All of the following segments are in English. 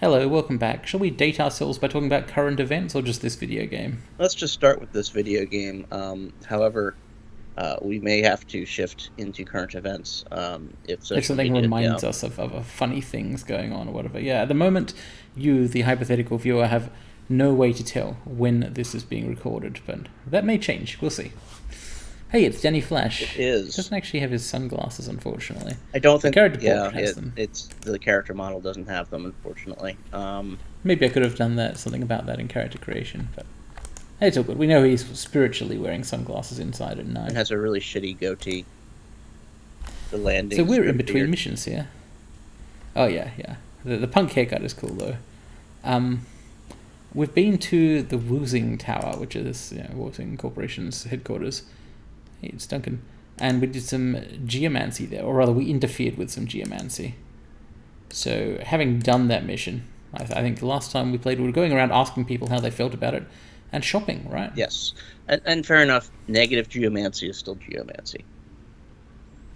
Hello, welcome back. Shall we date ourselves by talking about current events or just this video game? Let's just start with this video game. However, we may have to shift into current events if If social something media. Yeah, reminds us of funny things going on or whatever. Yeah, at the moment, you, the hypothetical viewer, have no way to tell when this is being recorded, but that may change. We'll see. Hey, it's Danny Flash. it He is. doesn't actually have his sunglasses, unfortunately. I don't The think. character Yeah, portrait has them. it's the character model doesn't have them, unfortunately. Maybe I could have done something about that in character creation, but it's all good. We know he's spiritually wearing sunglasses inside at night. It has a really shitty goatee. The landing. So we're in between missions here. Oh yeah. The punk haircut is cool though. We've been to the Woozing Tower, which is Woozing Corporation's headquarters. Hey, it's Duncan, and we did some geomancy there, or rather, we interfered with some geomancy. So, having done that mission, I think the last time we played, we were going around asking people how they felt about it, and shopping, right? Yes, and fair enough. Negative geomancy is still geomancy.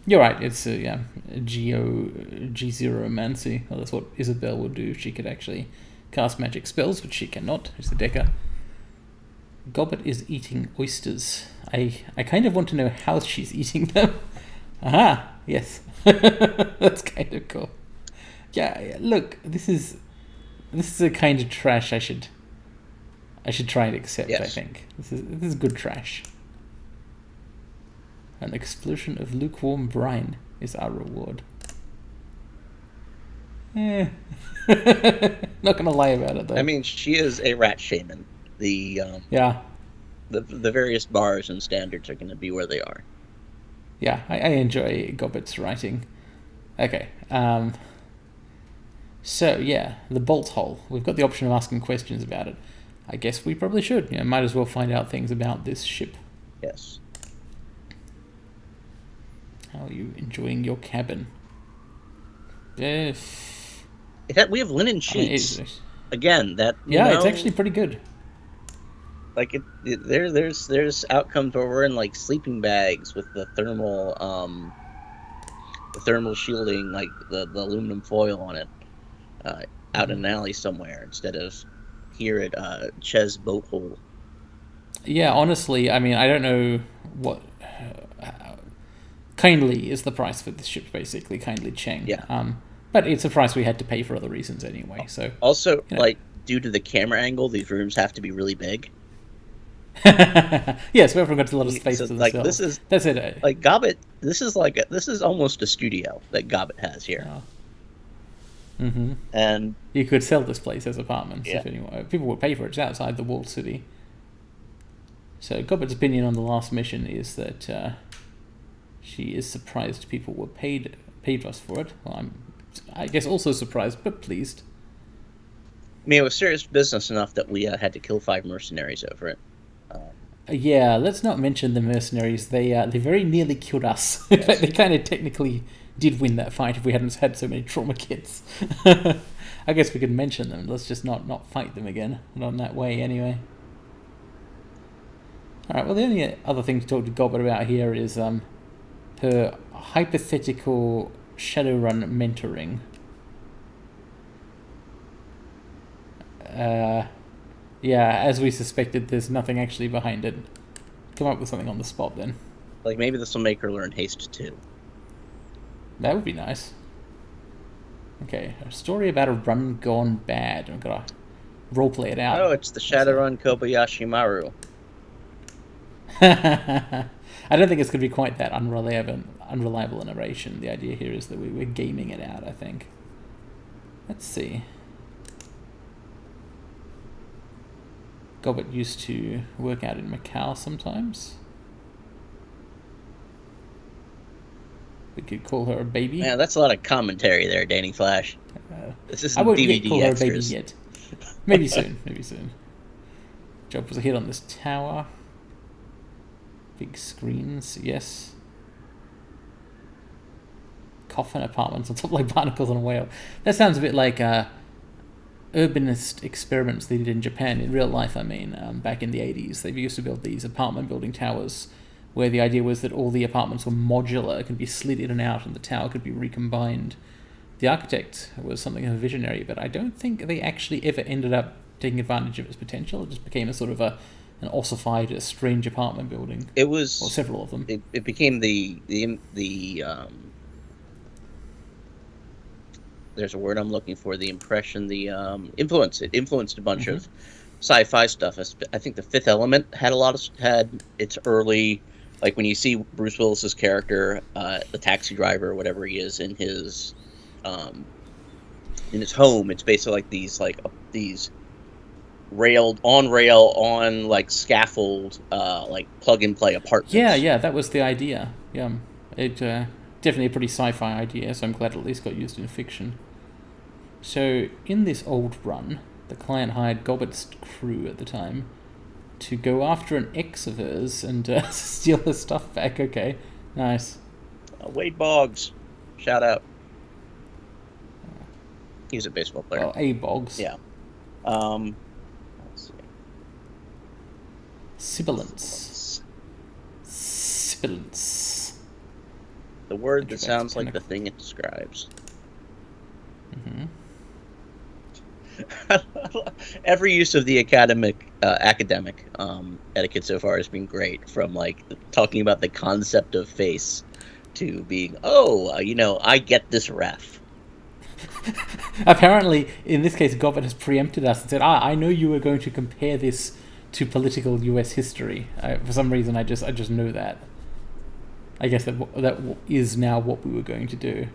You're right. It's G0mancy. Well, that's what Isabel would do if she could actually cast magic spells, which she cannot. It's the Decker. Gobbet is eating oysters. I kind of want to know how she's eating them. Aha, yes. That's kind of cool. Yeah, look, this is a kind of trash I should try and accept, Yes. I think. This is good trash. An explosion of lukewarm brine is our reward. Not gonna lie about it though. I mean, she is a rat shaman. Yeah. The various bars and standards are going to be where they are. Yeah, I enjoy Gobbet's writing. Okay. So yeah, the bolt hole. We've got the option of asking questions about it. I guess we probably should. Might as well find out things about this ship. Yes. How are you enjoying your cabin? We have linen sheets. Again, it's actually pretty good. Like there's outcomes where we're in like sleeping bags with the thermal shielding, like the aluminum foil on it, out in an alley somewhere instead of here at Ches Boat Hole. Yeah, honestly, I mean, I don't know what. Kindly is the price for this ship, basically. Kindly Cheng. Yeah. But it's a price we had to pay for other reasons anyway. So also, like due to the camera angle, these rooms have to be really big. Yes, so everyone got a lot of space to themselves. That's it. Like Gobbet. This is almost a studio that Gobbet has here. Oh. Mm-hmm. And you could sell this place as apartments if anyone. People would pay for it. It's outside the walled city. So Gobbet's opinion on the last mission is that she is surprised people were paid us for it. Well, I guess also surprised, but pleased. I mean, it was serious business enough that we had to kill 5 mercenaries over it. Yeah, let's not mention the mercenaries. They very nearly killed us. In fact, they kind of technically did win that fight if we hadn't had so many trauma kits. I guess we could mention them. Let's just not fight them again. Not in that way, anyway. Alright, well, the only other thing to talk to Gobbet about here is her hypothetical Shadowrun mentoring. Yeah, as we suspected, there's nothing actually behind it. Come up with something on the spot, then. Like, maybe this will make her learn haste, too. That would be nice. Okay, a story about a run gone bad. I've got to roleplay it out. Oh, it's the Shadowrun Kobayashi Maru. I don't think it's going to be quite that unreliable a narration. The idea here is that we're gaming it out, I think. Let's see. Gobbet used to work out in Macau sometimes. We could call her a baby. Yeah, that's a lot of commentary there, Danny Flash. This isn't I won't DVD yet call her a baby extras. yet. Maybe soon. Maybe soon. Job was a hit on this tower. Big screens, yes. Coffin apartments on top like barnacles on a whale. That sounds a bit like urbanist experiments they did in Japan, in real life, I mean, back in the 80s. They used to build these apartment building towers where the idea was that all the apartments were modular, could be slid in and out, and the tower could be recombined the architect was something of a visionary, but I don't think they actually ever ended up taking advantage of its potential. It just became a sort of an ossified, a strange apartment building. It was, or several of them. It became the there's a word I'm looking for. The impression, the influence. It influenced a bunch of sci-fi stuff. I think The Fifth Element had its early, like when you see Bruce Willis's character, the taxi driver or whatever he is in his home. It's basically like these rail on like scaffold, like plug and play apartments. Yeah, that was the idea. Yeah, it definitely a pretty sci-fi idea. So I'm glad it at least got used in fiction. So in this old run, the client hired Gobbett's crew at the time to go after an ex of hers and steal her stuff back. Okay, nice. Wade Boggs, shout out. He's a baseball player. Well, A. Boggs. Yeah. Let's see. Sibilance. The word that sounds like the thing it describes. Every use of the academic etiquette so far has been great, from like talking about the concept of face to being, I get this ref. Apparently, in this case, Gobbett has preempted us and said, I know you were going to compare this to political US history. For some reason, I just know that. I guess that is now what we were going to do.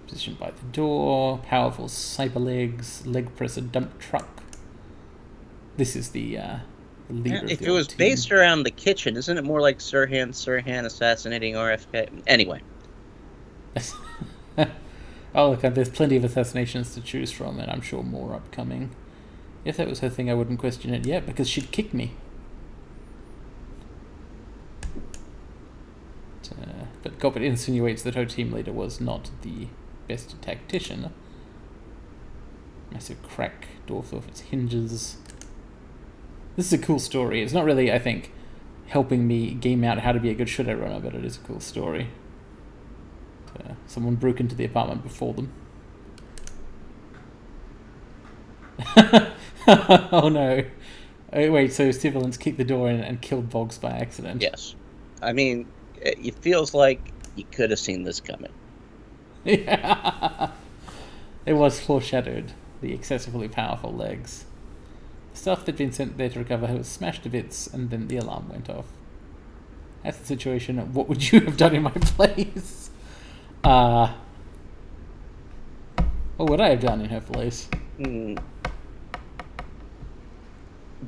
Positioned by the door, powerful cyber legs, leg presser dump truck. This is the leader. If it was based around the kitchen, isn't it more like Sirhan assassinating RFK? Anyway. Oh, look, there's plenty of assassinations to choose from, and I'm sure more upcoming. If that was her thing, I wouldn't question it yet, because she'd kick me. But Gobbett insinuates that her team leader was not the best tactician. Massive crack, door off its hinges. This is a cool story. It's not really, I think, helping me game out how to be a good Shredder runner, but it is a cool story. Someone broke into the apartment before them. Oh no. Oh, wait, so Sibilance kicked the door in and killed Boggs by accident. Yes. I mean, it feels like you could have seen this coming. Yeah. It was foreshadowed, the excessively powerful legs. The stuff that'd been sent there to recover was smashed to bits, and then the alarm went off. That's the situation. What would you have done in my place? What would I have done in her place?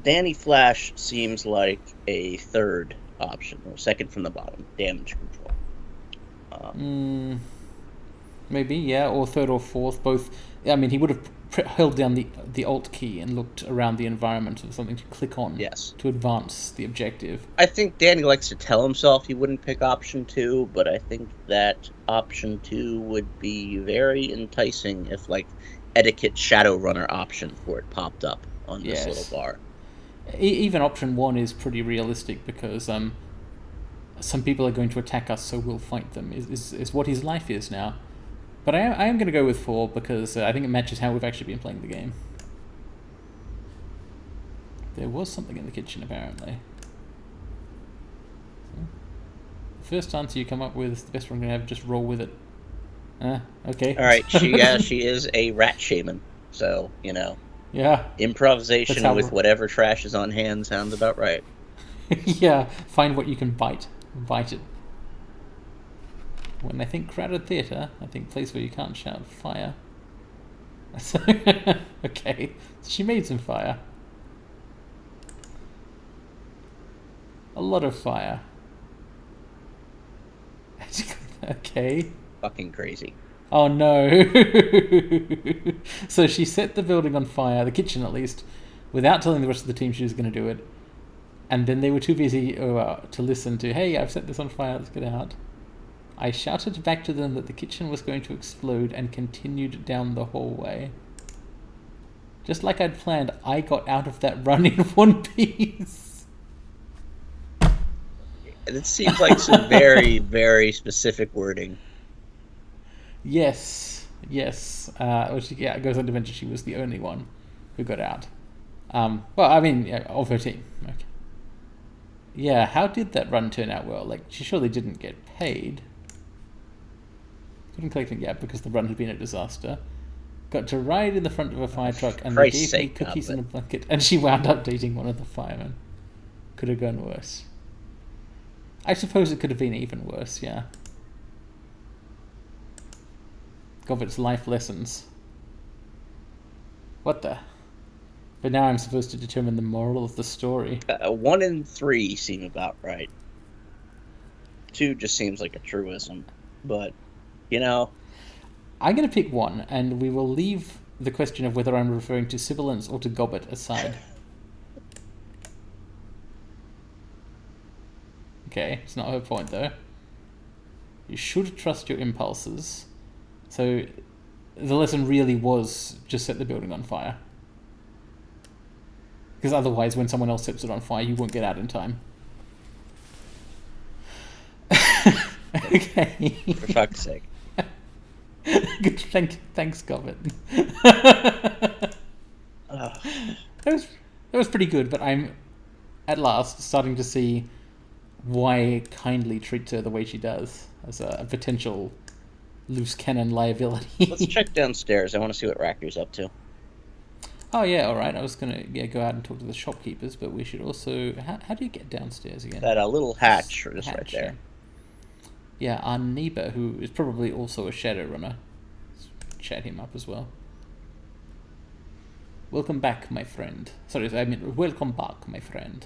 Danny Flash seems like a third option, or second from the bottom. Damage control. Maybe, yeah, or third or fourth. Both. I mean, he would have held down the Alt key and looked around the environment for something to click on. Yes. To advance the objective. I think Danny likes to tell himself he wouldn't pick option 2, but I think that option 2 would be very enticing if, like, Etiquette Shadowrunner option for it popped up on this little bar. Even option 1 is pretty realistic, because some people are going to attack us, so we'll fight them, is what his life is now. But I am going to go with 4, because I think it matches how we've actually been playing the game. There was something in the kitchen, apparently. The first answer you come up with is the best one I'm going to have. Just roll with it. Okay. Alright, she is a rat shaman. So, Yeah. Improvisation with whatever trash is on hand sounds about right. Yeah, find what you can bite. Bite it. When I think crowded theatre, I think place where you can't shout fire. Okay, she made some fire. A lot of fire. Okay. Fucking crazy. Oh no. So she set the building on fire, the kitchen at least, without telling the rest of the team she was going to do it. And then they were too busy to listen to, hey, I've set this on fire, let's get out. I shouted back to them that the kitchen was going to explode and continued down the hallway. Just like I'd planned, I got out of that run in one piece. It seems like some very, very specific wording. Yes, yes. Yeah, it goes on to mention she was the only one who got out. Well, I mean, yeah, of her team. Okay. Yeah, how did that run turn out well? Like, she surely didn't get paid. Couldn't collect it yet because the run had been a disaster. Got to ride in the front of a fire truck, and they gave me cookies and a blanket, and she wound up dating one of the firemen. Could have gone worse. I suppose it could have been even worse, yeah. Gobbett's life lessons. What the? But now I'm supposed to determine the moral of the story. 1 in 3 seem about right. 2 just seems like a truism. But, you know... I'm going to pick 1, and we will leave the question of whether I'm referring to sibilance or to Gobbett aside. Okay, it's not her point, though. You should trust your impulses. So, the lesson really was just set the building on fire. Because otherwise, when someone else sets it on fire, you won't get out in time. Okay. For fuck's sake. Good, thanks, Gobbett. That was pretty good, but I'm at last starting to see why Kindly treats her the way she does as a potential loose cannon liability. Let's check downstairs. I want to see what Racker's up to. Oh yeah, all right. I was gonna go out and talk to the shopkeepers, but we should also. How do you get downstairs again? That little hatch is right there. Yeah, our neighbor, who is probably also a Shadowrunner. Let's chat him up as well. Welcome back, my friend. Sorry, I mean welcome back, my friend.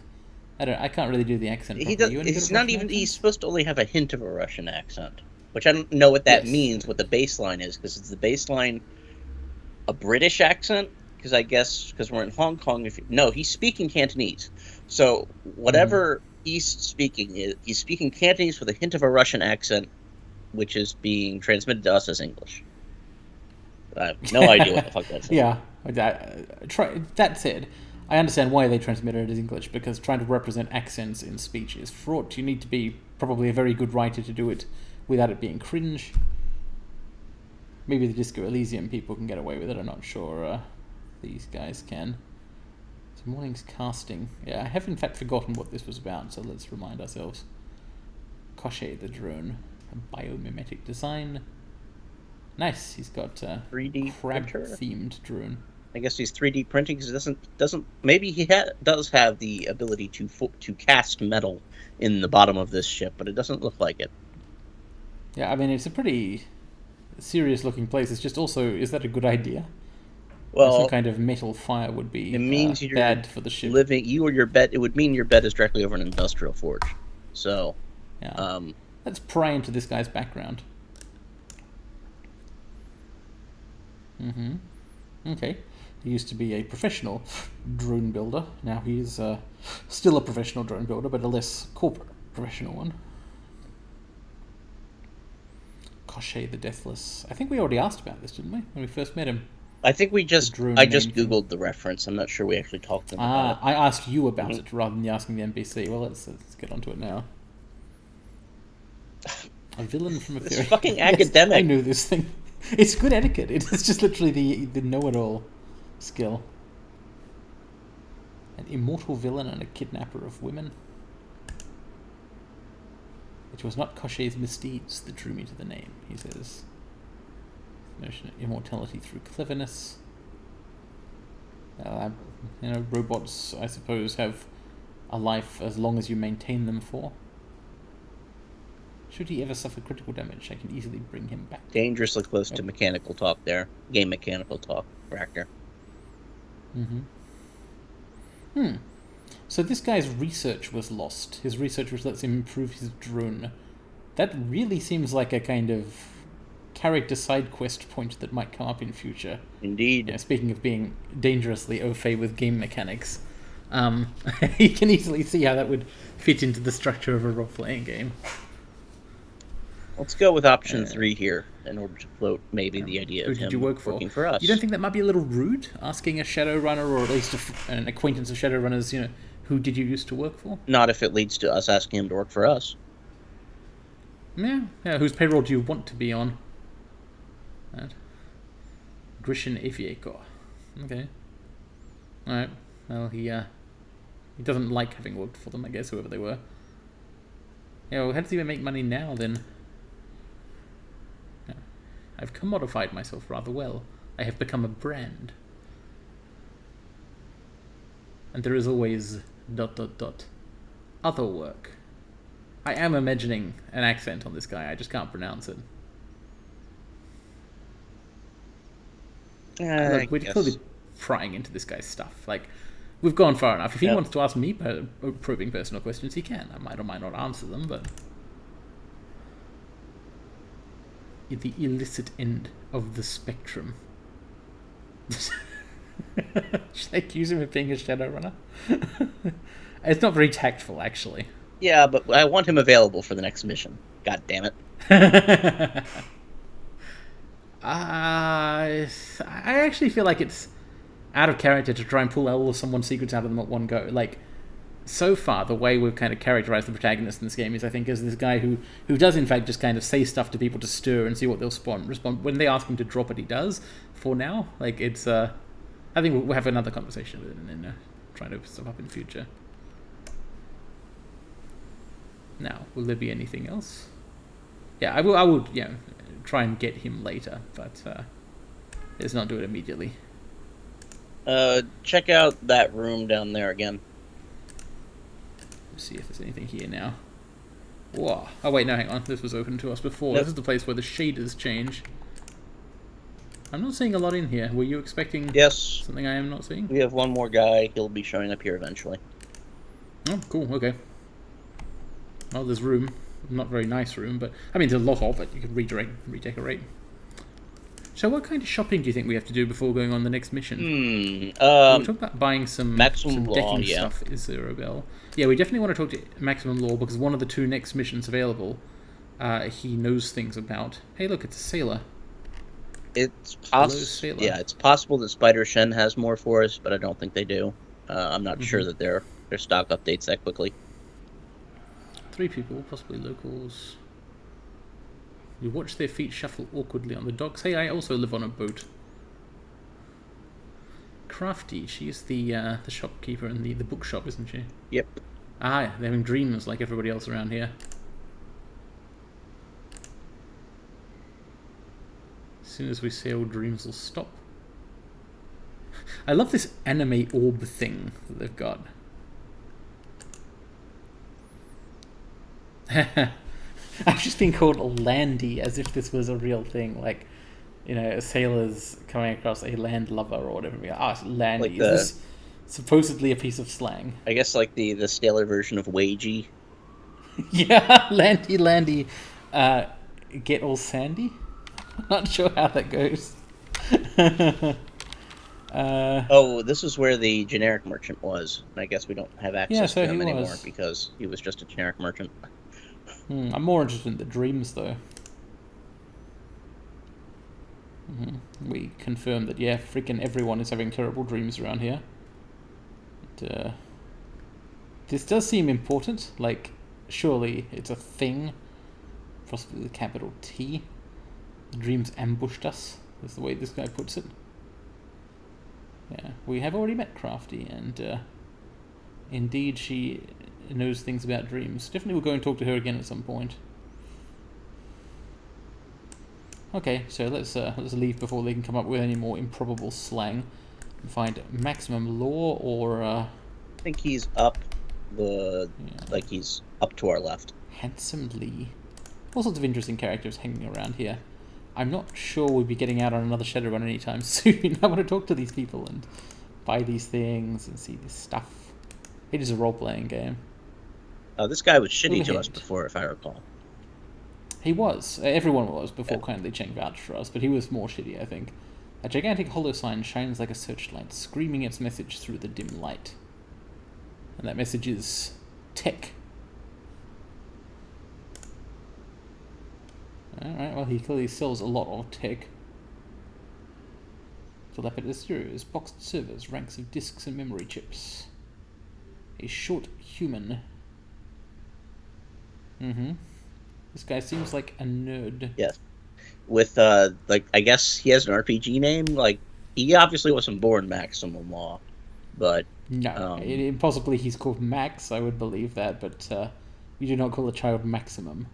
I can't really do the accent properly. He's not even. He's supposed to only have a hint of a Russian accent, which I don't know what that means. What the baseline is, because it's the baseline a British accent. Because I guess because we're in Hong Kong. No, he's speaking Cantonese. So whatever he's speaking is, he's speaking Cantonese with a hint of a Russian accent, which is being transmitted to us as English. I have no idea what the fuck that's. Yeah, that said, I understand why they transmitted it as English, because trying to represent accents in speech is fraught. You need to be probably a very good writer to do it without it being cringe. Maybe the Disco Elysium people can get away with it. I'm not sure. These guys can. So morning's casting. Yeah, I have in fact forgotten what this was about, so let's remind ourselves. Koshé the drone. A biomimetic design. Nice, he's got a 3D crab-themed drone. I guess he's 3D printing because it doesn't. Maybe he does have the ability to cast metal in the bottom of this ship, but it doesn't look like it. Yeah, I mean it's a pretty serious-looking place. It's just also, is that a good idea? Well, some kind of metal fire would be it means bad for the ship. You or your bed. It would mean your bed is directly over an industrial forge. So, yeah. Let's pry into this guy's background. Okay. He used to be a professional drone builder. Now he's still a professional drone builder, but a less corporate professional one. Koshé the Deathless. I think we already asked about this, didn't we, when we first met him? I think I just googled the reference. I'm not sure we actually talked to him about it. I asked you about it rather than asking the NPC. Well, let's get onto it now. A villain from a fairy. It's fucking academic. Yes, I knew this thing. It's good etiquette. It's just literally the know-it-all skill. An immortal villain and a kidnapper of women. It was not Koshé's misdeeds that drew me to the name, he says. Notion of immortality through cleverness. Robots, I suppose, have a life as long as you maintain them for. Should he ever suffer critical damage, I can easily bring him back. Dangerously close to mechanical talk there. Game mechanical talk, Racker. So this guy's research was lost. His research which lets him improve his drone. That really seems like a kind of character side quest point that might come up in future. Indeed. Yeah, speaking of being dangerously au fait with game mechanics, you can easily see how that would fit into the structure of a role-playing game. Let's go with option 3 here in order to float maybe the idea of him working for us. You don't think that might be a little rude, asking a Shadowrunner, or at least an acquaintance of Shadowrunners, Who did you used to work for? Not if it leads to us asking him to work for us. Yeah. Whose payroll do you want to be on? Right. Grishin Aviator. Okay. Alright. Well, he doesn't like having worked for them, I guess, whoever they were. Yeah, well, how does he even make money now, then? Yeah. I've commodified myself rather well. I have become a brand. And there is always ... other work. I am imagining an accent on this guy, I just can't pronounce it. Look, we're clearly prying into this guy's stuff. Like, we've gone far enough. If he wants to ask me probing personal questions, he can. I might or might not answer them, but... the illicit end of the spectrum. Should I accuse him of being a Shadowrunner? It's not very tactful, actually. Yeah, but I want him available for the next mission. God damn it. I actually feel like it's out of character to try and pull all of someone's secrets out of them at one go. Like, so far, the way we've kind of characterized the protagonist in this game is, I think, as this guy who does, in fact, just kind of say stuff to people to stir and see what they'll respond. When they ask him to drop it, he does. For now, like, it's, I think we'll have another conversation with it and then try to stuff up in future. Now, will there be anything else? Yeah, I will, try and get him later, but let's not do it immediately. Check out that room down there again. Let's see if there's anything here now. Whoa. Oh wait, no, hang on. This was open to us before. Nope. This is the place where the shaders change. I'm not seeing a lot in here. Were you expecting something I am not seeing? We have one more guy. He'll be showing up here eventually. Oh, cool. Okay. Well, there's room. Not very nice room, but... I mean, there's a lot of it. You can redecorate. So what kind of shopping do you think we have to do before going on the next mission? We talk about buying some Maximum Law, decking stuff. Is there a bell? Yeah, we definitely want to talk to Maximum Law, because one of the 2 next missions available, he knows things about. Hey, look, it's a sailor. It's possible. Yeah, it's possible that Spider Shen has more for us, but I don't think they do. I'm not sure that their stock updates that quickly. 3 people, possibly locals. You watch their feet shuffle awkwardly on the docks. Hey, I also live on a boat. Crafty, she's the shopkeeper in the bookshop, isn't she? Yep. Ah, they're having dreams like everybody else around here. As soon as we sail, dreams will stop. I love this anime orb thing that they've got. I've just been called Landy as if this was a real thing, like, sailors coming across a land lover or whatever. It's Landy. Like is this supposedly a piece of slang? I guess like the sailor version of wagey. Yeah, Landy, get all sandy? I'm not sure how that goes. This is where the generic merchant was. And I guess we don't have access to him anymore because he was just a generic merchant. I'm more interested in the dreams, though. We confirmed that, freaking everyone is having terrible dreams around here. But, this does seem important. Like, surely it's a thing. Possibly with a capital T. The dreams ambushed us. That's the way this guy puts it. Yeah, we have already met Crafty, and indeed she knows things about dreams. Definitely we'll go and talk to her again at some point. Okay, so let's leave before they can come up with any more improbable slang. And find Maximum Law, or I think he's up he's up to our left. Handsome Lee. All sorts of interesting characters hanging around here. I'm not sure we'll be getting out on another Shadowrun anytime soon. I want to talk to these people and buy these things and see this stuff. It is a role-playing game. This guy was shitty to us before, if I recall. He was. Everyone was before Kindly Cheng vouched for us, but he was more shitty, I think. A gigantic hollow sign shines like a searchlight, screaming its message through the dim light. And that message is tech. Alright, well, he clearly sells a lot of tech. Dilapidated stereos, boxed servers, ranks of disks and memory chips. A short human. Mm-hmm. This guy seems like a nerd. Yes. With like I guess he has an RPG name. Like he obviously wasn't born Maximum Law, but No, possibly he's called Max. I would believe that, but you do not call a child Maximum.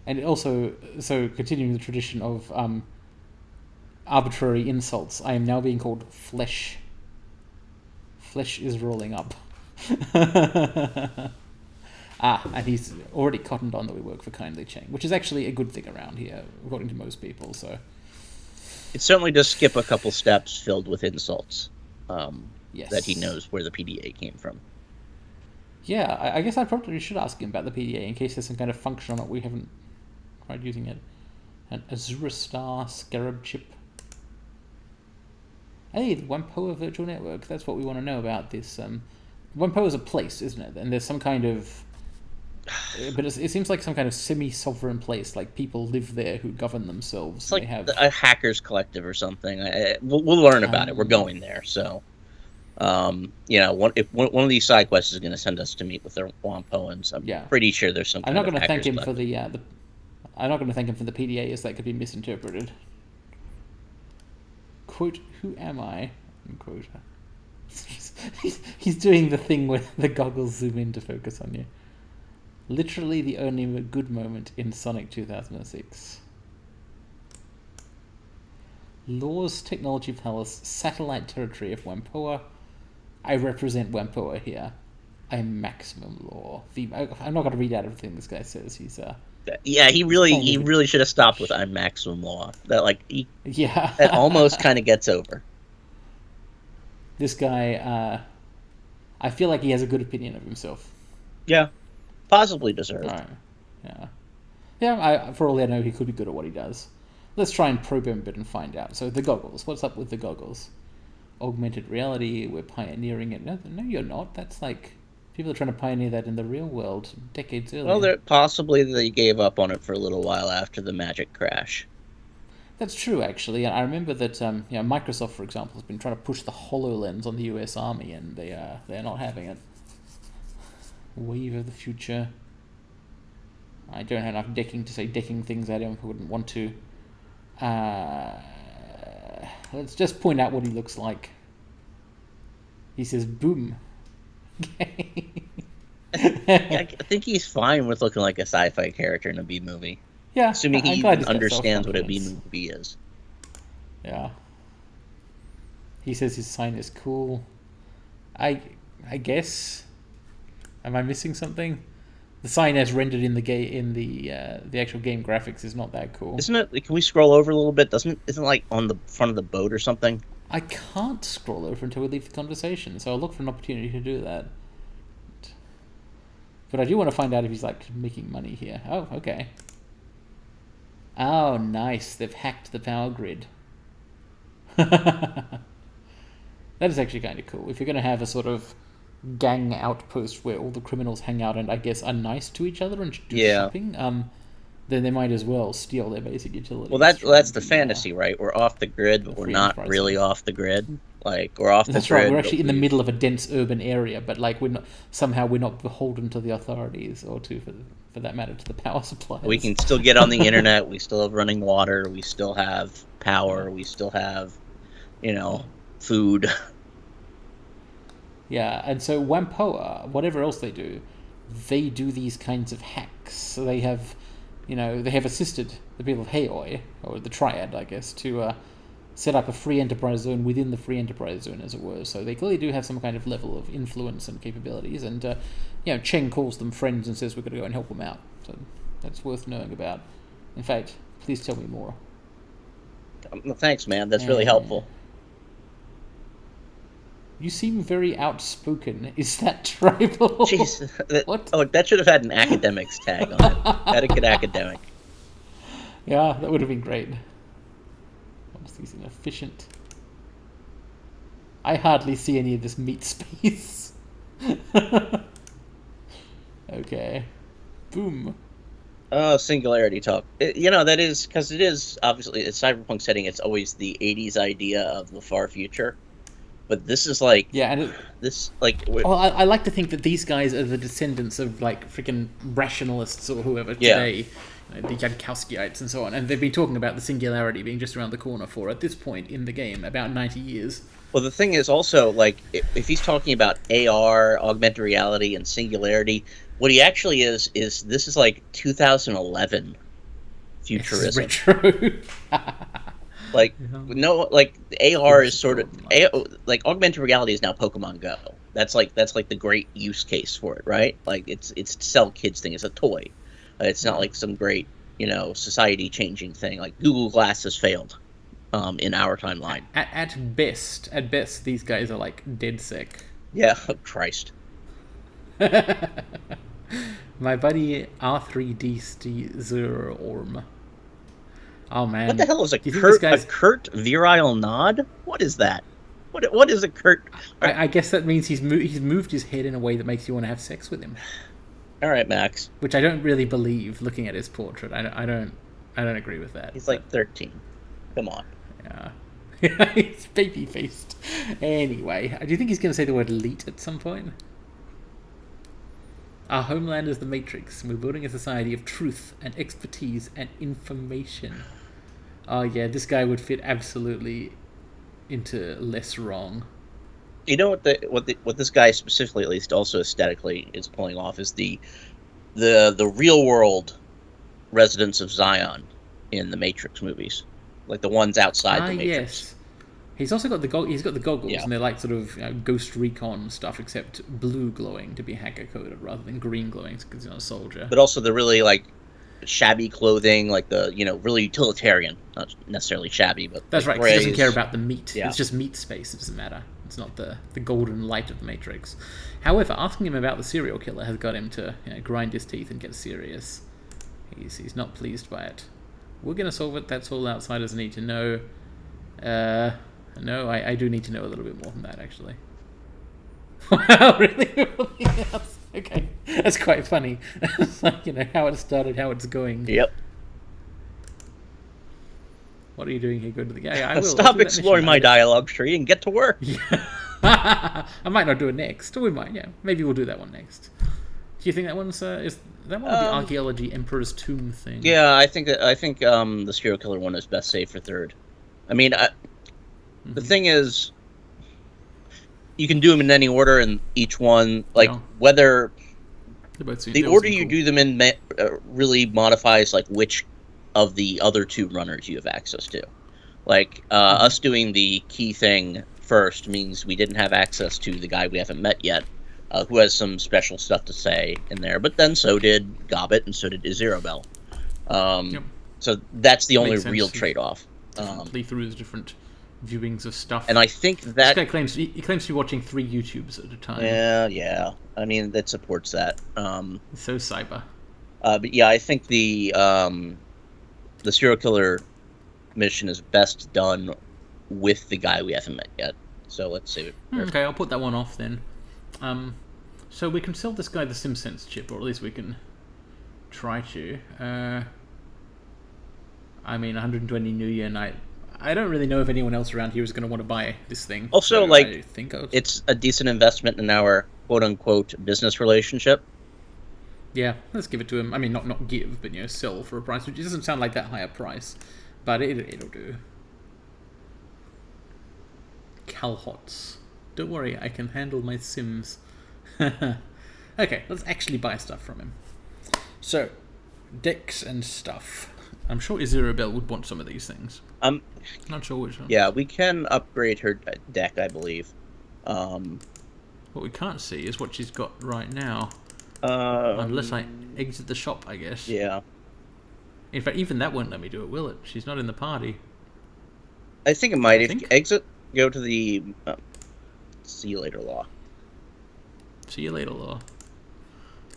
And also, so continuing the tradition of arbitrary insults, I am now being called Flesh. Flesh is rolling up. And he's already cottoned on that we work for Kindly Chang, which is actually a good thing around here, according to most people. So it certainly does skip a couple steps filled with insults. Yes. That he knows where the PDA came from. Yeah, I guess I probably should ask him about the PDA in case there's some kind of function on it we haven't tried using it. An Azura Star Scarab Chip. Hey, the Wampoa Virtual Network. That's what we want to know about this. Wampoa is a place, isn't it? And there's some kind of... But it seems like some kind of semi-sovereign place. Like, people live there who govern themselves. It's like they have... a hackers collective or something. We'll learn about it. We're going there, so... one of these side quests is going to send us to meet with their Wampoans. I'm pretty sure there's some. I'm not going to thank him for the. I'm not going to thank him for the PDA, as that could be misinterpreted. Quote: "Who am I?" Unquote. He's doing the thing where the goggles zoom in to focus on you. Literally the only good moment in Sonic 2006. Law's Technology Palace, satellite territory of Wampoa. I represent Wampoa here. I'm Maximum Law. I'm not going to read out everything this guy says. He's he really should have stopped with "I'm Maximum Law." That that almost kind of gets over. This guy, I feel like he has a good opinion of himself. Yeah, possibly deserved. Right. Yeah. For all I know, he could be good at what he does. Let's try and probe him a bit and find out. So the goggles. What's up with the goggles? Augmented reality. We're pioneering it. No, you're not. That's like people are trying to pioneer that in the real world decades earlier. Well, possibly they gave up on it for a little while after the Magic crash. That's true, actually. I remember that Microsoft, for example, has been trying to push the HoloLens on the U.S. Army, and they're not having it. Wave of the future. I don't have enough decking to say decking things at him. I wouldn't want to. Let's just point out what he looks like. He says, "Boom." Okay. I think he's fine with looking like a sci-fi character in a B movie. Yeah, assuming he even understands what a B movie is. Yeah. He says his sign is cool. I guess. Am I missing something? The sign as rendered in the actual game graphics is not that cool. Isn't it? Can we scroll over a little bit? Isn't like on the front of the boat or something? I can't scroll over until we leave the conversation, so I'll look for an opportunity to do that. But I do want to find out if he's like making money here. Oh, okay. Oh, nice. They've hacked the power grid. That is actually kind of cool. If you're going to have a sort of gang outpost where all the criminals hang out and I guess are nice to each other and do shopping, then they might as well steal their basic utilities. Well, that's the fantasy, right? We're off the grid, but we're not really off the grid. Like we're off the grid. That's right. We're actually in the middle of a dense urban area, but like we're not beholden to the authorities or for that matter to the power supplies. We can still get on the internet. We still have running water. We still have power. We still have, food. Yeah, and so Wampoa, whatever else they do these kinds of hacks. So they have, they have assisted the people of Haoi, or the Triad, I guess, to set up a free enterprise zone within the free enterprise zone, as it were. So they clearly do have some kind of level of influence and capabilities. And, Cheng calls them friends and says we're going to go and help them out. So that's worth knowing about. In fact, please tell me more. Thanks, man. That's really helpful. You seem very outspoken. Is that tribal? Jeez. What? Oh, that should have had an academics tag on it. Etiquette academic. Yeah, that would have been great. Honestly, he's inefficient. I hardly see any of this meat space. Okay. Boom. Oh, singularity talk. That is because it is obviously a cyberpunk setting. It's always the '80s idea of the far future. But this is like Yeah, and this like well, I like to think that these guys are the descendants of like freaking rationalists or whoever yeah. today, the Jankowskiites and so on, and they've been talking about the singularity being just around the corner for, at this point in the game, about 90 years. Well, the thing is also, like, if he's talking about AR, augmented reality, and singularity, what he actually is this is like 2011 It's futurism. retro. Like, no, like AR is sort of Golden light. like augmented reality is now Pokemon Go. That's like the great use case for it, right? Like it's to sell kids thing. It's a toy. It's not like some great society changing thing. Like Google Glass has failed in our timeline. At best, these guys are like dead sick. Yeah, oh, Christ. My buddy R3D Zero Orm. Oh man, What the hell is a do you think this curt guy's... virile nod? What is that? What is a curt? I guess that means he's moved his head in a way that makes you want to have sex with him, All right, Max. which I don't really believe. Looking at his portrait, I don't agree with that. He's like 13. Come on. Yeah, he's baby faced. Anyway, do you think he's going to say the word "elite" at some point? Our homeland is the Matrix, and we're building a society of truth and expertise and information. Oh yeah, this guy would fit absolutely into less wrong. You know what this guy specifically, at least also aesthetically, is pulling off is the real world residents of Zion in the Matrix movies, like the ones outside the Matrix. Yes. He's also got the he's got the goggles, Yeah. and they're like sort of Ghost Recon stuff, except blue glowing to be hacker coded rather than green glowing because he's not a soldier. But also the really like shabby clothing, like the really utilitarian, not necessarily shabby, but That's like right. 'Cause he doesn't grays. care about the meat. Yeah. It's just meat space. It doesn't matter. It's not the golden light of the Matrix. However, asking him about the serial killer has got him to grind his teeth and get serious. He's not pleased by it. We're gonna solve it. That's all outsiders need to know. No, I do need to know a little bit more than that, actually. Wow, really? Okay, that's quite funny. It's like, how it started, how it's going. Yep. What are you doing here? Go to the guy. I'll Stop do that exploring mission. my dialogue tree and get to work. I might not do it next, or we might. Yeah, maybe we'll do that one next. Do you think that one's is that one of the archaeology Emperor's Tomb thing? Yeah, I think the serial killer one is best saved for third. I mean, the thing is, you can do them in any order, and each one, like whether the order you do them in really modifies like which of the other two runners you have access to. Like us doing the key thing first means we didn't have access to the guy we haven't met yet, who has some special stuff to say in there. But then so did Gobbet, and so did Izirabel. So that's the only real trade-off. Playthroughs, different viewings of stuff. And I think that this guy claims to be watching 3 YouTubes at a time. Yeah. I mean, that supports that. So cyber. But yeah, I think the serial killer mission is best done with the guy we haven't met yet. So let's save it. Okay, I'll put that one off then. So we can sell this guy the SimSense chip, or at least we can try to. I mean, 120 New Year night. I don't really know if anyone else around here is going to want to buy this thing. Also, so like, I think it's a decent investment in our quote-unquote business relationship. Yeah, let's give it to him. I mean, not give, but sell for a price, which doesn't sound like that high a price, but it'll do. Calhots. Don't worry, I can handle my Sims. Okay, let's actually buy stuff from him. So, decks and stuff. I'm sure Izirabel would want some of these things. Not sure which one. Yeah, we can upgrade her deck, I believe. What we can't see is what she's got right now. Unless I exit the shop, I guess. Yeah. In fact, even that won't let me do it, will it? She's not in the party. I think it might. If you exit, go to the see you later law. See you later, law.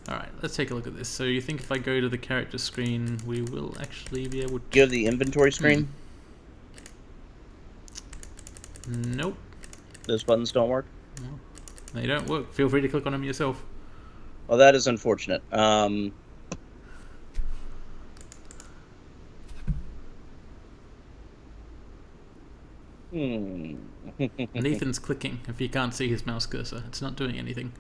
Alright, let's take a look at this. So you think if I go to the character screen, we will actually be able to... Go to the inventory screen? Nope. Those buttons don't work? No, they don't work. Feel free to click on them yourself. Well, that is unfortunate. Hmm. Nathan's clicking. If you can't see his mouse cursor, it's not doing anything.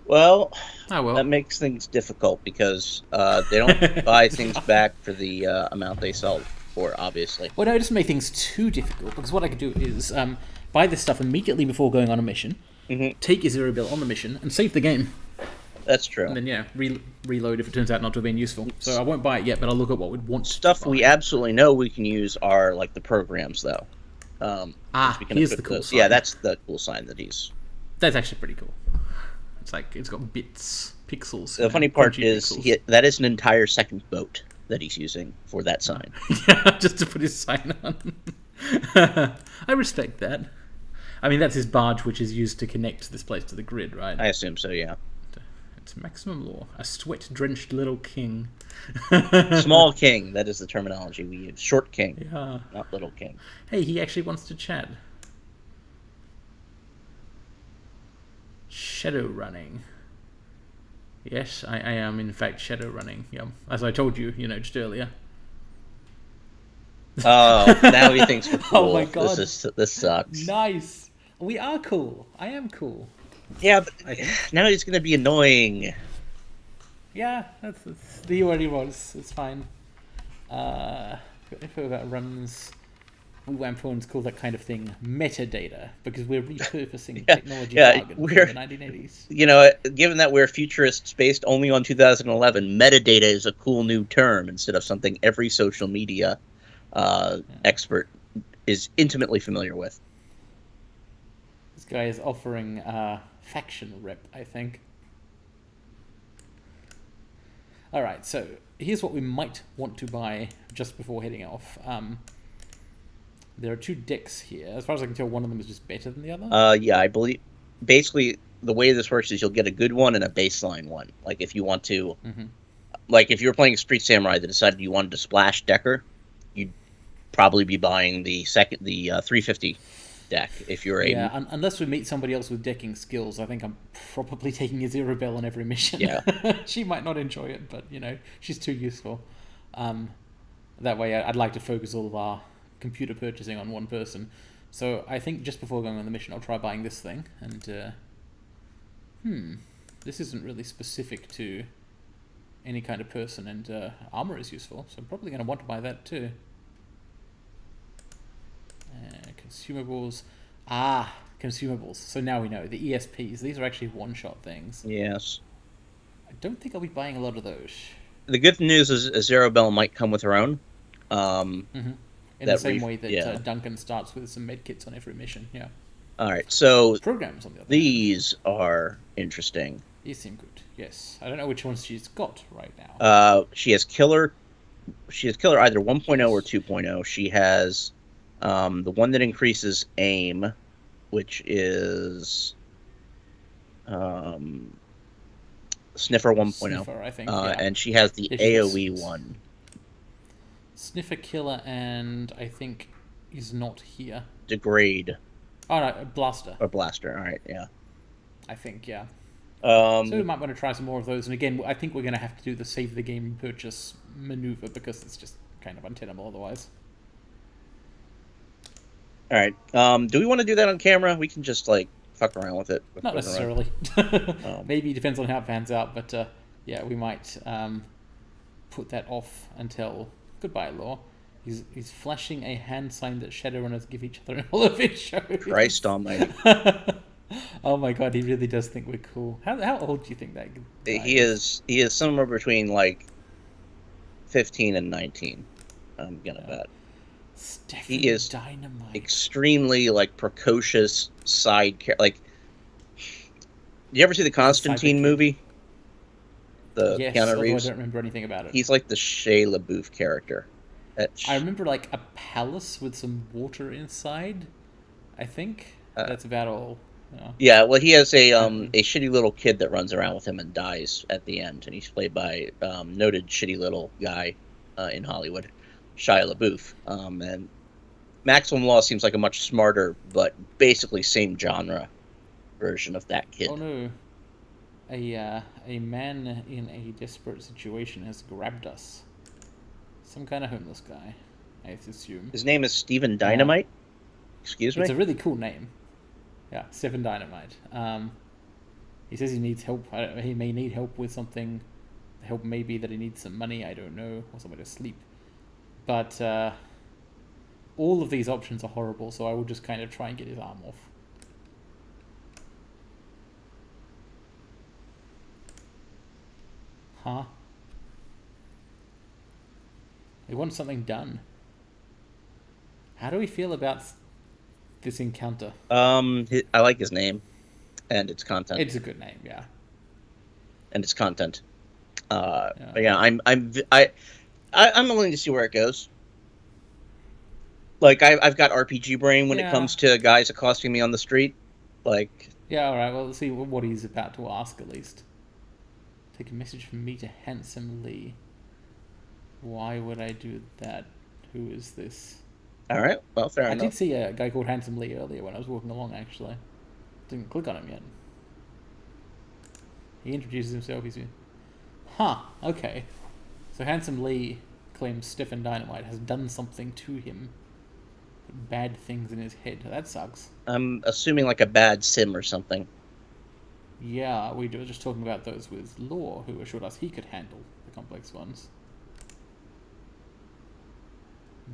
Well, Oh that well. makes things difficult because they don't buy things back for the amount they sell for, obviously. Well, no, it doesn't make things too difficult because what I could do is buy this stuff immediately before going on a mission, Hmm. take your zero bill on the mission, and save the game. That's And true. then, yeah, reload if it turns out not to have been useful. So I won't buy it yet, but I'll look at what we'd want to Stuff we buy. absolutely know we can use are like the programs, though. Since we can Here's the equip cool those. Yeah, sign. that's the cool sign that he's. That's actually pretty cool. It's like, it's got bits, pixels. The funny part crunchy is pixels. that is an entire second boat that he's using for that sign. Yeah, just to put his sign on. I respect that. I mean, that's his barge, which is used to connect this place to the grid, right? I assume so, yeah. It's maximum law. A sweat-drenched little king. Small king, that is the terminology we use. Short king, Yeah. not little king. Hey, he actually wants to chat. Shadow running. Yes, I am in fact shadow running. Yeah, as I told you, just earlier. Oh, now he thinks we're cool. Oh my God. This sucks. Nice. We are cool. I am cool. Yeah, but I think. now he's gonna be annoying. Yeah, that's the what he was. It's fine. Info about runs. WAMPhones call that kind of thing metadata because we're repurposing technology jargon from the 1980s. You know, given that we're futurists based only on 2011, metadata is a cool new term instead of something every social media expert is intimately familiar with. This guy is offering faction rep, I think. Alright, so here's what we might want to buy just before heading off. There are 2 decks here. As far as I can tell, one of them is just better than the other. Yeah, I believe basically the way this works is you'll get a good one and a baseline one. Like if you want to, like if you were playing Street Samurai that decided you wanted to splash Decker, you'd probably be buying the 350 deck. If you're unless we meet somebody else with decking skills, I think I'm probably taking a zero bell on every mission. Yeah. She might not enjoy it, but she's too useful. That way, I'd like to focus all of our computer purchasing on one person. So I think just before going on the mission, I'll try buying this thing. And this isn't really specific to any kind of person, and armor is useful, so I'm probably going to want to buy that too. Consumables. Consumables. So now we know. The ESPs, these are actually one-shot things. Yes. I don't think I'll be buying a lot of those. The good news is a Zero Bell might come with her own. In the same way that Duncan starts with some medkits on every mission, yeah. Alright, so programs on the other these are interesting. These seem good, yes. I don't know which ones she's got right now. She has killer either 1.0 or 2.0. She has the one that increases aim, which is Sniffer 1.0. Sniffer, I think, and she has the AoE one. Sniffer Killer, and I think is not here. Degrade. Oh no, Blaster. Or Blaster, alright, yeah. I think, yeah. So we might want to try some more of those, and again, I think we're going to have to do the save the game purchase maneuver because it's just kind of untenable otherwise. Alright, do we want to do that on camera? We can just, like, fuck around with it. Not necessarily. Maybe it depends on how it pans out, but yeah, we might put that off until... Goodbye, Law. He's flashing a hand sign that Shadowrunners give each other in all of his shows. Christ almighty. Oh my God, he really does think we're cool. How old do you think that guy is? He is somewhere between, like, 15 and 19, I'm gonna bet. He is dynamite. Extremely, like, precocious side character. Like, you ever see the Constantine movie? Yes, although I don't remember anything about it. He's like the Shia LaBeouf character. I remember like a palace with some water inside. I think that's about all. Yeah, well, he has a shitty little kid that runs around with him and dies at the end, and he's played by noted shitty little guy in Hollywood, Shia LaBeouf. And Maximum Law seems like a much smarter, but basically same genre version of that kid. Oh no. A man in a desperate situation has grabbed us. Some kind of homeless guy, I assume. His name is Stephen Dynamite? Excuse me? It's a really cool name. Yeah, Stefan Dynamite. He says he needs help. He may need help with something. The help may be that he needs some money, I don't know, or somewhere to sleep. But all of these options are horrible, so I will just kind of try and get his arm off. Huh? He wants something done. How do we feel about this encounter? I like his name and its content. It's a good name, yeah. And its content. Yeah. But yeah, I'm willing to see where it goes. Like I've got RPG brain when it Yeah. comes to guys accosting me on the street. Like, Yeah, alright, well, let's see what he's about to ask, at least. Take a message from me to Handsome Lee. Why would I do that? Who is this? all right, well, fair enough. I did see a guy called Handsome Lee earlier when I was walking along, actually. Didn't click on him yet. He introduces himself, he's... Huh, okay. So Handsome Lee claims Stefan Dynamite has done something to him. Put bad things in his head. That sucks. I'm assuming like a bad sim or something. Yeah, we were just talking about those with Law, who assured us he could handle the complex ones.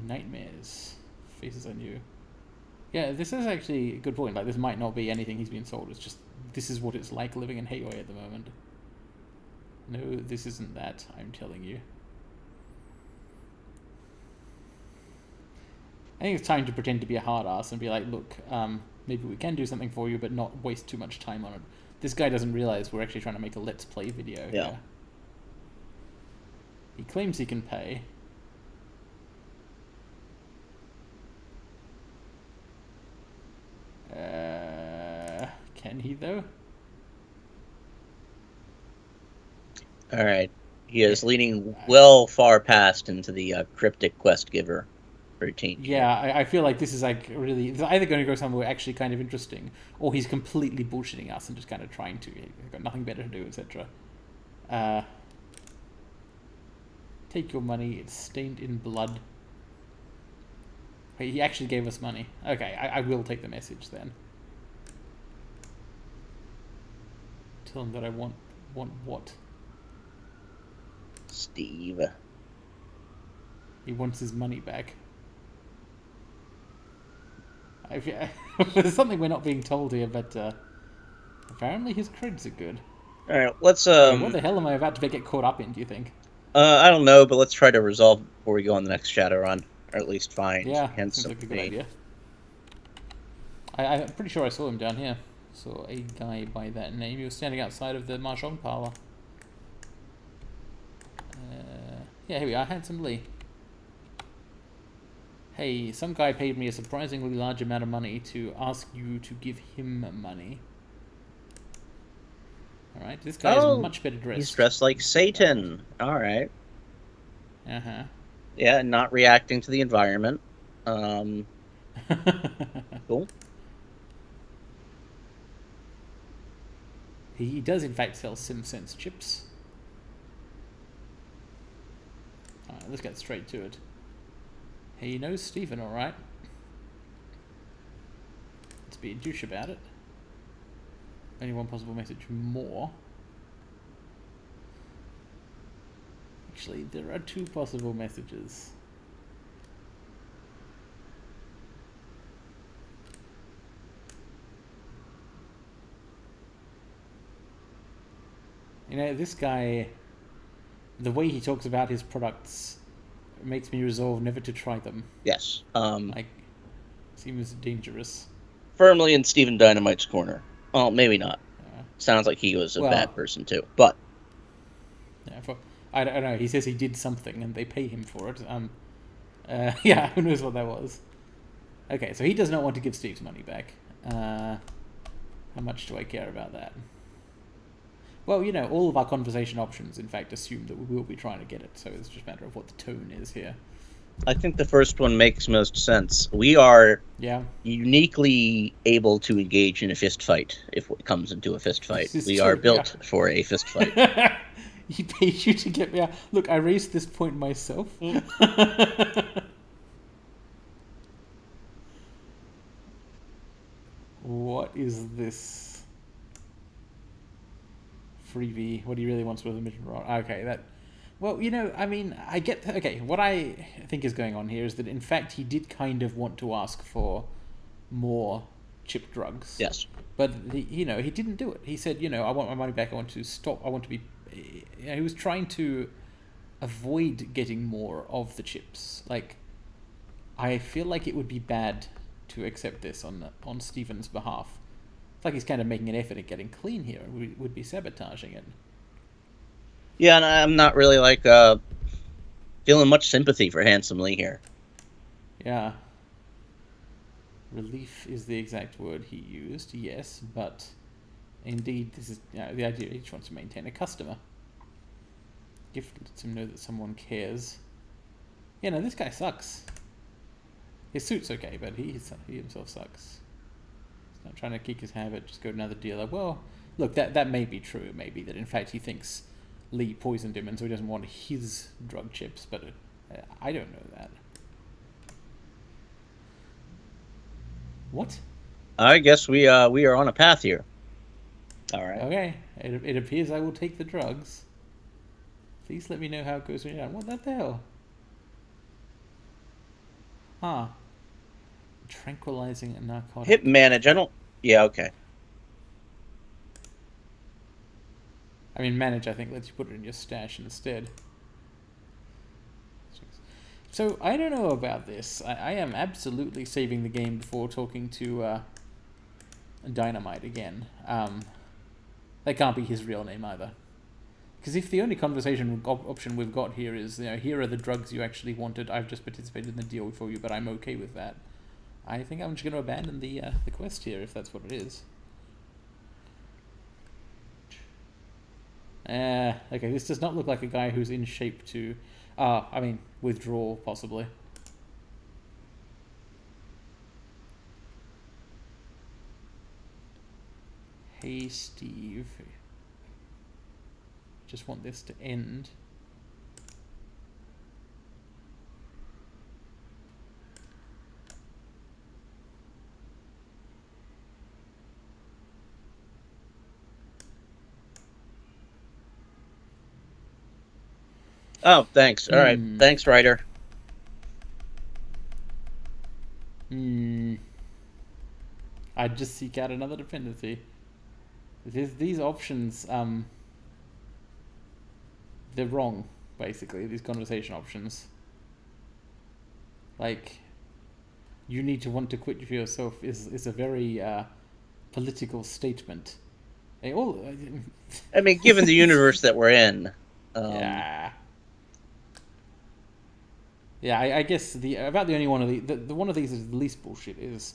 Nightmares. Faces I knew. Yeah, this is actually a good point. Like, this might not be anything he's been sold. It's just, this is what it's like living in Hayway at the moment. No, this isn't that, I'm telling you. I think it's time to pretend to be a hard ass and be like, look, maybe we can do something for you, but not waste too much time on it. This guy doesn't realize we're actually trying to make a Let's Play video here. He claims he can pay. Can he, though? Alright. He is leaning well far past into the cryptic quest giver routine. Yeah, I feel like this is like really... It's either going to go somewhere actually kind of interesting, or he's completely bullshitting us and just kind of trying to. He's got nothing better to do, etc. Take your money, it's stained in blood. He actually gave us money. Okay, I will take the message then. Tell him that I want what? Steve. He wants his money back. There's something we're not being told here, but apparently his creds are good. Alright, let's What the hell am I about to get caught up in, do you think? I don't know, but let's try to resolve before we go on the next Shadowrun. Or at least find Handsome Lee. Seems like a good idea. I'm pretty sure I saw him down here. Saw a guy by that name. He was standing outside of the Mahjong parlor. Yeah, here we are, Handsome Lee. Hey, some guy paid me a surprisingly large amount of money to ask you to give him money. Alright, this guy is much better dressed. He's dressed like Satan. Alright. Uh-huh. Yeah, not reacting to the environment. Cool. He does, in fact, sell SimSense chips. Alright, let's get straight to it. He knows Stephen, alright. Let's be a douche about it. Only one possible message more. Actually, there are two possible messages. You know, this guy, the way he talks about his products makes me resolve never to try them. Yes. Like, seems dangerous. Firmly in Stephen Dynamite's corner. Well, maybe not. Sounds like he was a bad person too, but... Yeah, I don't know, he says he did something and they pay him for it. Yeah, who knows what that was. Okay, so he does not want to give Steve's money back. How much do I care about that? Well, you know, all of our conversation options, in fact, assume that we will be trying to get it, so it's just a matter of what the tone is here. I think the first one makes most sense. We are uniquely able to engage in a fist fight if it comes into a fist fight. We are built for a fist fight. He paid you to get me out. Look, I raised this point myself. is this freebie? What he really wants with a mission rod. Okay, that... Well, I mean, I get... Okay, what I think is going on here is that, in fact, he did kind of want to ask for more chip drugs. Yes. But, he didn't do it. He said, I want my money back, I want to stop, I want to be... he was trying to avoid getting more of the chips. Like, I feel like it would be bad to accept this on Stephen's behalf. It's like he's kind of making an effort at getting clean here, and we would be sabotaging it. Yeah, and I'm not really feeling much sympathy for Handsome Lee here. Yeah. Relief is the exact word he used, yes, but indeed this is the idea. He just wants to maintain a customer. Gift lets him know that someone cares. Yeah, no, this guy sucks. His suit's okay, but he himself sucks. He's not trying to kick his habit, just go to another dealer. Well, look, that may be true. It may be that in fact he thinks Lee poisoned him and so he doesn't want his drug chips, but I don't know that. What? I guess we are on a path here. All right. Okay, it appears I will take the drugs. Please let me know how it goes when you're done. What the hell? Huh. Tranquilizing a narcotic. Hit manage. I don't... Yeah, okay. I mean, manage, I think, lets you put it in your stash instead. So, I don't know about this. I am absolutely saving the game before talking to Dynamite again. That can't be his real name either. Because if the only conversation option we've got here is, here are the drugs you actually wanted, I've just participated in the deal for you, but I'm okay with that, I think I'm just going to abandon the quest here, if that's what it is. Okay, this does not look like a guy who's in shape to... withdraw, possibly. Hey, Steve. Just want this to end. Oh, thanks. All right. Thanks, Ryder. I'd just seek out another dependency. These options, they're wrong, basically, these conversation options. Like, you need to want to quit for yourself is a very political statement. I mean, given the universe that we're in. Yeah. Yeah, I guess about the only one of the one of these is the least bullshit is,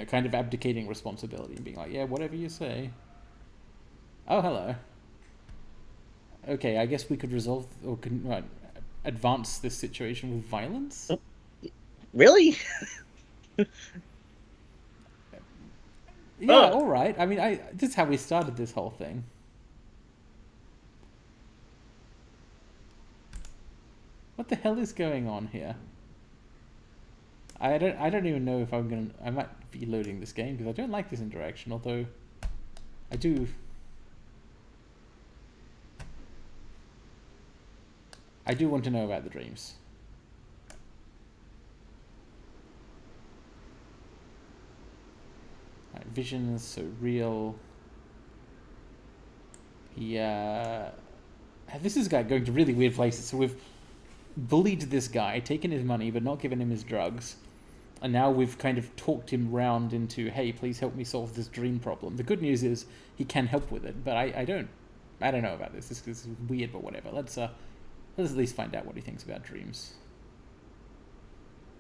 kind of abdicating responsibility and being like, yeah, whatever you say. Oh, hello. Okay, I guess we could resolve or advance this situation with violence. Really? Yeah, all right. I mean, this is how we started this whole thing. What the hell is going on here? I don't even know if I might be loading this game because I don't like this interaction, although I do want to know about the dreams. Right, visions, so real. Yeah. This is going to really weird places. So we've bullied this guy, taken his money, but not given him his drugs. And now we've kind of talked him round into, hey, please help me solve this dream problem. The good news is he can help with it, but I don't know about this. This is weird, but whatever. Let's at least find out what he thinks about dreams.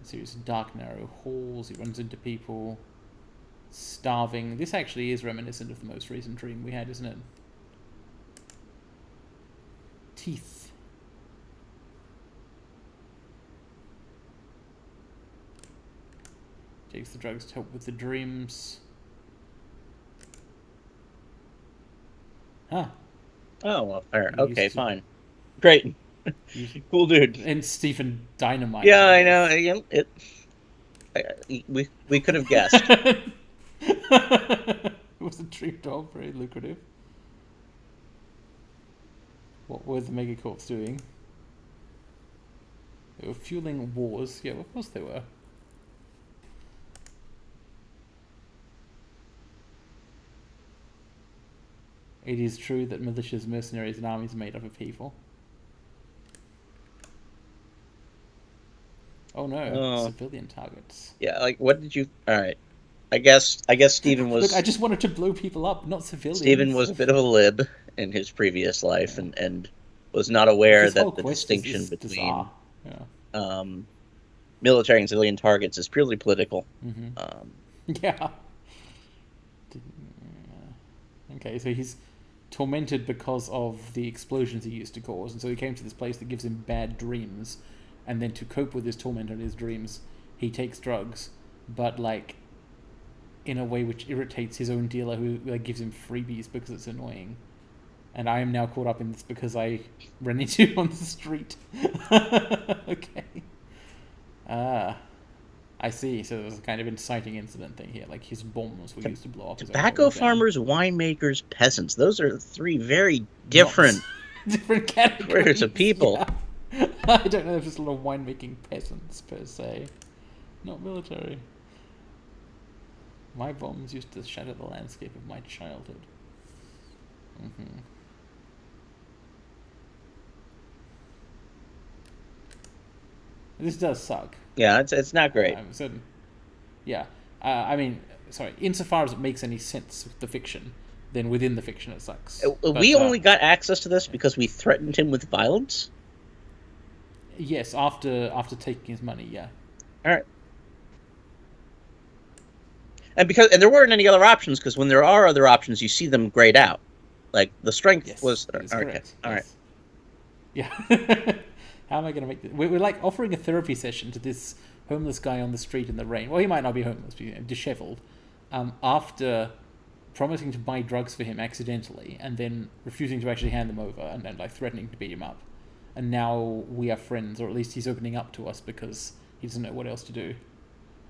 A series of dark, narrow halls. He runs into people. Starving. This actually is reminiscent of the most recent dream we had, isn't it? Teeth. Takes the drugs to help with the dreams. Huh. Oh, well, fair. Okay, fine. Great. Cool dude. And Stephen Dynamite. Yeah, I know. We could have guessed. It was a dream job, very lucrative. What were the megacorps doing? They were fueling wars. Yeah, of course they were. It is true that militias, mercenaries, and armies are made up of people. Oh no, civilian targets. Yeah, like, what did you... Alright. I guess Stephen was... Look, I just wanted to blow people up, not civilians. Stephen was a bit of a lib in his previous life, and was not aware that the distinction between military and civilian targets is purely political. Yeah. Okay, so he's tormented because of the explosions he used to cause, and so he came to this place that gives him bad dreams, and then to cope with his torment and his dreams, he takes drugs, but like in a way which irritates his own dealer, who like gives him freebies because it's annoying. And I am now caught up in this because I ran into him on the street. Okay. I see. So there's a kind of inciting incident thing here, like his bombs were used to blow up. Tobacco farmers, winemakers, peasants. Those are three very different categories of people. Yeah. I don't know if there's a lot of winemaking peasants per se. Not military. My bombs used to shatter the landscape of my childhood. This does suck. Yeah, it's not great. Yeah. I mean, sorry, insofar as it makes any sense with the fiction, then within the fiction it sucks. We only got access to this because we threatened him with violence? Yes, after taking his money, yeah. Alright. And there weren't any other options, because when there are other options, you see them grayed out. Like, the strength was... Okay. Alright. Yeah. How am I going to make this? We're like offering a therapy session to this homeless guy on the street in the rain. Well, he might not be homeless, but disheveled. After promising to buy drugs for him accidentally, and then refusing to actually hand them over, and then like threatening to beat him up. And now we are friends, or at least he's opening up to us because he doesn't know what else to do.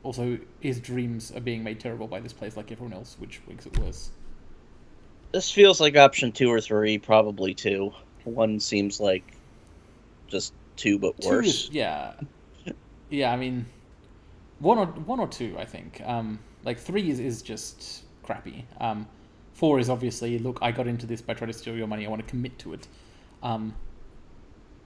Also, his dreams are being made terrible by this place like everyone else, which makes it worse. This feels like option 2 or 3, probably 2. 1 seems like just 2, but worse. Yeah, I mean, one or 2, I think. Like 3 is just crappy. 4 is obviously, look, I got into this by trying to steal your money. I want to commit to it.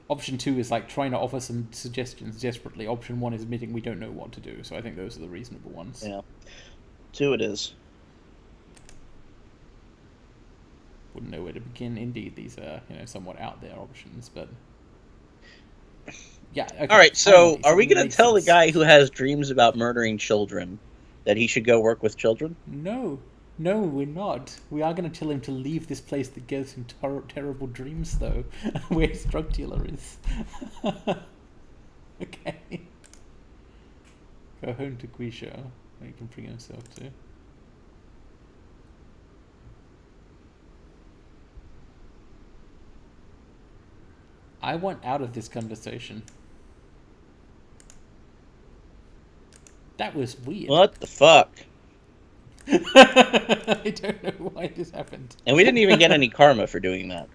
Option 2 is like trying to offer some suggestions desperately. Option 1 is admitting we don't know what to do. So I think those are the reasonable ones. Yeah, 2 it is. Wouldn't know where to begin. Indeed, these are somewhat out there options, but yeah. Okay. All right. So, are we going to tell the guy who has dreams about murdering children that he should go work with children? No, we're not. We are going to tell him to leave this place that gives him terrible dreams, though, where his drug dealer is. Okay. Go home to Guisha, where he can bring himself to. I want out of this conversation. That was weird. What the fuck? I don't know why this happened. And we didn't even get any karma for doing that.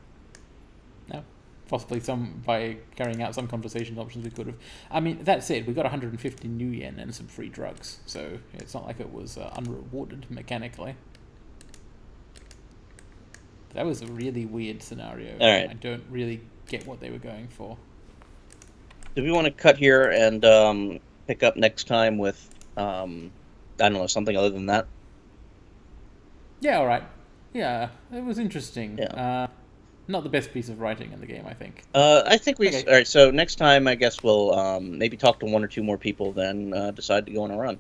No. Possibly by carrying out some conversation options we could have. I mean, that said, we got 150 new yen and some free drugs, so it's not like it was unrewarded mechanically. That was a really weird scenario. All right. I don't really get what they were going for. Do we want to cut here and pick up next time with, I don't know, something other than that? Yeah, alright. Yeah, it was interesting. Yeah. Not the best piece of writing in the game, I think. I think we... Okay. Alright, so next time I guess we'll maybe talk to 1 or 2 more people, then decide to go on a run.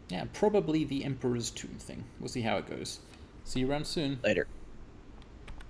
Yeah, probably the Emperor's Tomb thing. We'll see how it goes. See you around soon. Later.